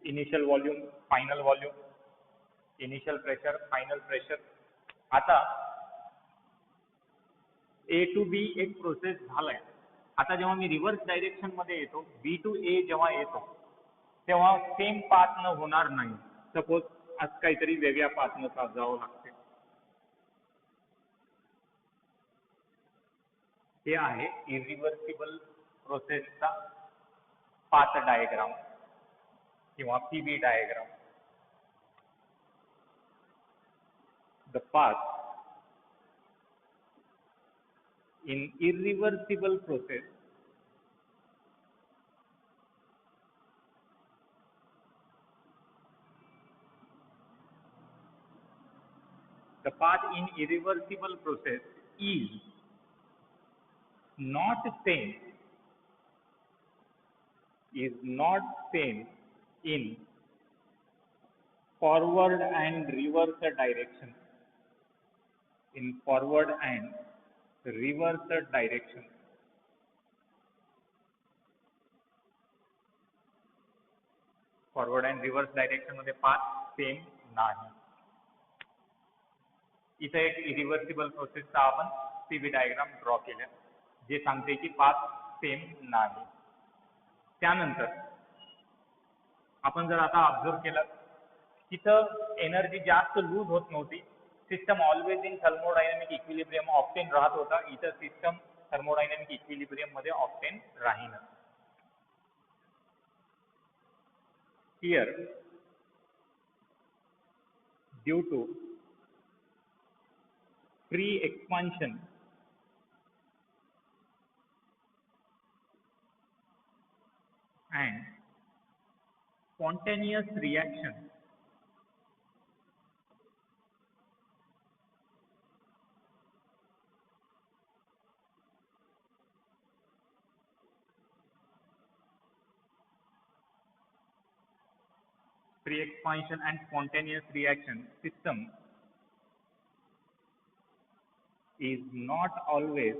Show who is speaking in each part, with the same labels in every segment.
Speaker 1: Initial volume, final volume, initial pressure, final pressure. आता ए to be एक process झालाय. आता जेव्हा मी रिव्हर्स डायरेक्शन मध्ये येतो, बी टू ए जेव्हा येतो तेव्हा सेम पाथनं होणार नाही. सपोज आज काहीतरी वेगळ्या पाथनं जावं लागते. हे आहे इरिव्हर्सिबल प्रोसेसचा पाथ डायग्राम किंवा PV diagram. The path in irreversible process the path in irreversible process is not same in forward and reverse direction. In forward and reverse direction. Forward and reverse direction मध्ये path same नाही. इथे एक irreversible प्रोसेसचा आपण PB diagram draw केला जे सांगते की path same नाही. त्यानंतर आपण जर आता ऑब्झर्व केलं तिथं एनर्जी जास्त लूज होत नव्हती. System always in thermodynamic equilibrium obtain राहत होता. इथं सिस्टम थर्मोडायनामिक इक्विलिब्रियम मध्ये ऑप्टेन राहीन. Here, due to free expansion and spontaneous reaction, free expansion and spontaneous reaction system is not always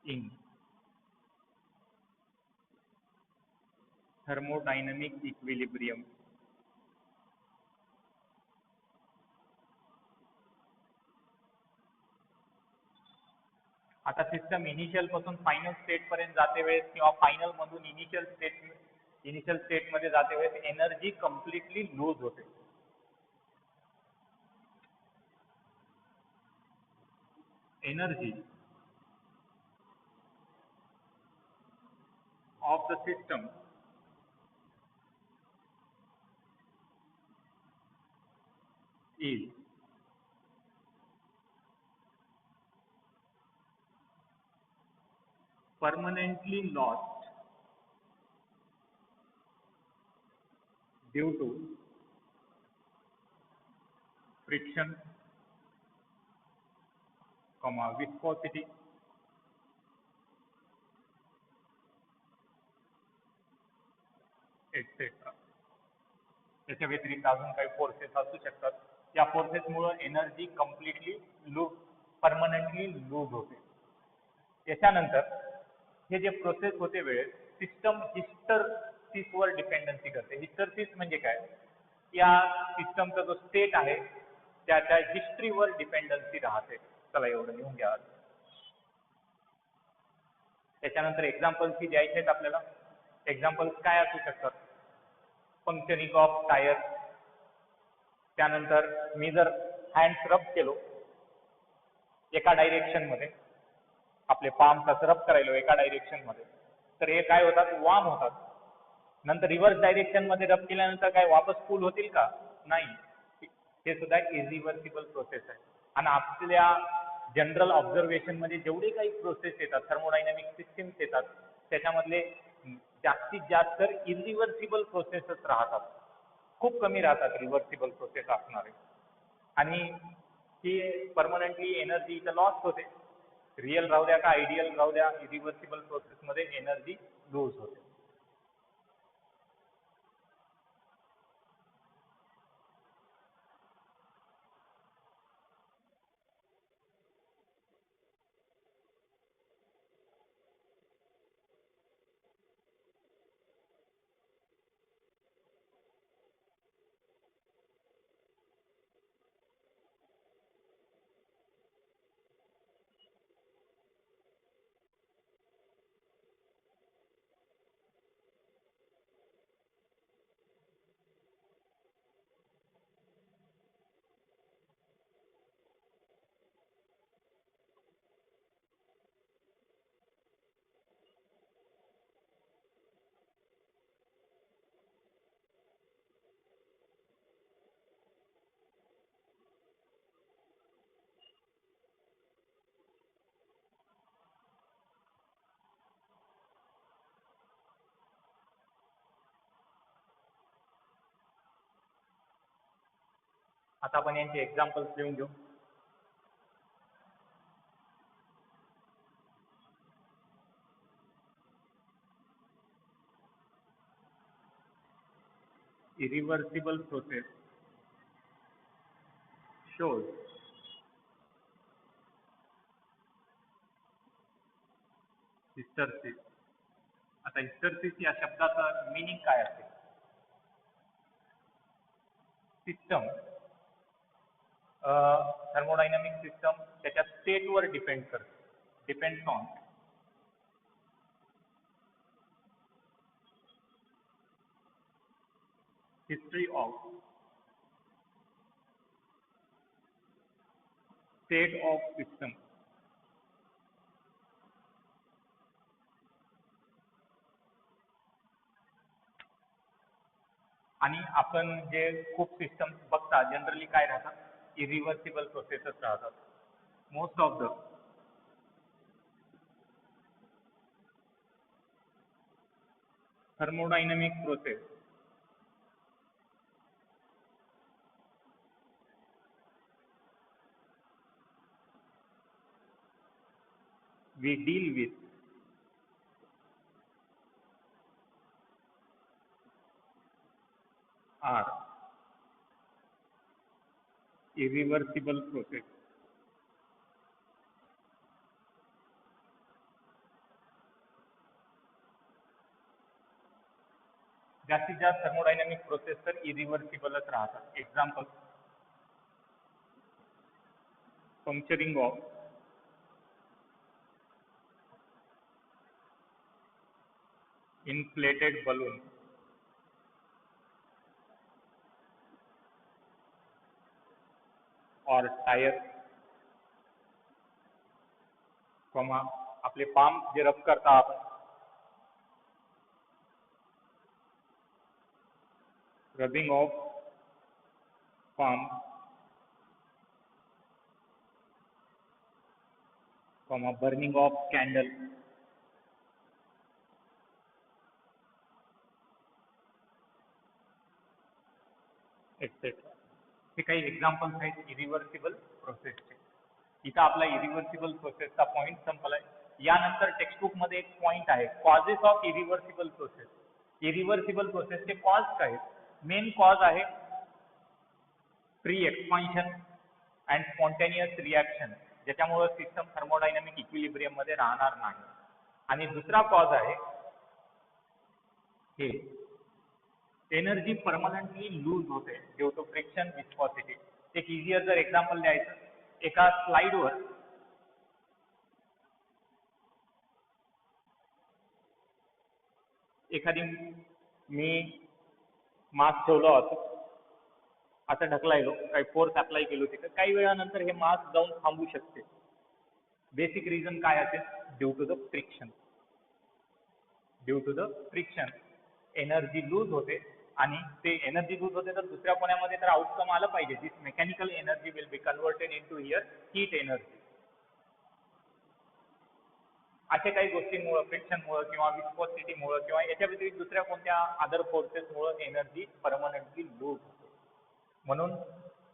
Speaker 1: in thermodynamic equilibrium. आता system initial पासून final state पर्यंत जाते वेळेस किंवा फायनल मधून इनिशियल स्टेट मध्ये जाते वेळेस एनर्जी कम्प्लिटली लूज होते. Energy of the system is permanently lost due to friction, viscosity, etc. याच्या व्यतिरिक्त अजून काही फोर्सेस असू शकतात. या फोर्सेसमुळे एनर्जी कम्प्लिटली परमनंटली लूज होते. याच्यानंतर हे जे प्रोसेस होते वेळेस सिस्टम हिस्टरसिसवर डिपेंडन्सी करते. हिस्टरसिस म्हणजे काय? या सिस्टमचा जो स्टेट आहे त्याच्या हिस्ट्रीवर डिपेंडन्सी राहते. चला एवढं लिहून घ्या. त्याच्यानंतर एक्झाम्पल्स ही द्यायचे आहेत आपल्याला. एक्झाम्पल्स काय असू शकतात? पंक्चरिंग ऑफ टायर. त्यानंतर मी जर हँड्स रब केलो एका डायरेक्शन मध्ये, आपले पाम्स रब करायलो एका डायरेक्शन मध्ये, तर हे काय होतात? वार्म होतात. नंतर रिव्हर्स डायरेक्शन मध्ये रब केल्यानंतर काय वापस कूल होतील का? नाही. हे सुद्धा इरिव्हर्सिबल प्रोसेस आहे. आणि आपल्या जनरल ऑब्झर्वेशन मध्ये जेवढे काही प्रोसेस येतात, थर्मोडायनामिक सिस्टीम्स येतात, त्याच्यामधले जास्तीत जास्त इरिव्हर्सिबल प्रोसेसच राहतात. खूप कमी राहतात रिव्हर्सिबल प्रोसेस असणारे. आणि ही परमनंटली एनर्जी इथं लॉस होते. रिअल राहू द्या का आयडियल राहू द्या, इरिव्हर्सिबल प्रोसेसमध्ये एनर्जी लूज होते. आता आपण यांचे एक्झाम्पल्स लिहून घेऊ. Irreversible process shows hysteresis. आता hysteresis या शब्दाचं मीनिंग काय असेल? सिस्टम थर्मोडायनामिक सिस्टम त्याच्या स्टेटवर डिपेंड करते. Depends on history of state of system. आणि आपण जे खूप सिस्टम बघता जनरली काय राहतात, इरिव्हर्सिबल प्रोसेसच राहतात. Most of the thermodynamic process we deal with are irreversible process. जास्तीत जास्त थर्मोडायनामिक प्रोसेस तर इरिव्हर्सिबलच राहतात. Example puncturing of inflated balloon or tire, आपले पाम जे रब करता आपण, rubbing of palm, burning of candle, etcetera. हे काही एक्झाम्पल्स आहेत इरिव्हर्सिबल प्रोसेसचे. इथं आपला इरिव्हर्सिबल प्रोसेसचा पॉईंट संपलाय. यानंतर टेक्स्टबुक मध्ये एक पॉईंट आहे, causes of irreversible process. Irreversible प्रोसेसचे कॉज काय आहेत? मेन कॉज आहे free expansion and spontaneous reaction, ज्याच्यामुळे सिस्टम थर्मोडायनामिक इक्विलिब्रियम मध्ये राहणार नाही. आणि दुसरा कॉज आहे हे एनर्जी परमनंटली लूज होते ड्यू टू फ्रिक्शन विस्कॉसिटी. एक इझियर जर एक्झाम्पल द्यायचं, एका स्लाइडवर एखादी मी मास्क ठेवलं होतं, आता ढकलायलो, काही फोर्स अप्लाय केलो तिथं, काही वेळानंतर हे मास्क जाऊन थांबू शकते. बेसिक रिझन काय असेल? Due to the friction. Due to the friction energy lose होते, आणि ते एनर्जी लूज होते तर दुसऱ्या कोण्यामध्ये तर आउटकम आलं पाहिजे. This mechanical energy will be converted into here heat energy. अशा काही गोष्टींमुळे, फ्रिक्शनमुळे किंवा विस्कोसिटीमुळे किंवा याच्या व्यतिरिक्त दुसऱ्या कोणत्या अदर फोर्सेसमुळे एनर्जी परमनंटली लूज होते. म्हणून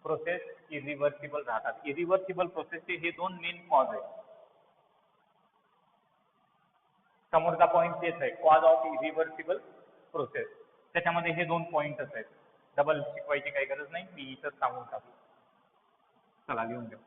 Speaker 1: प्रोसेस इरिव्हर्सिबल राहतात. इरिव्हर्सिबल प्रोसेसचे हे दोन मेन कॉज आहेत. समोरचा पॉईंट तेच आहे, कॉज ऑफ इरिव्हर्सिबल प्रोसेस. त्याच्यामध्ये हे दोन पॉईंटच आहेत. डबल शिकवायची काही गरज नाही, मी इथंच सांगून टाकू. चला लिहून घ्या.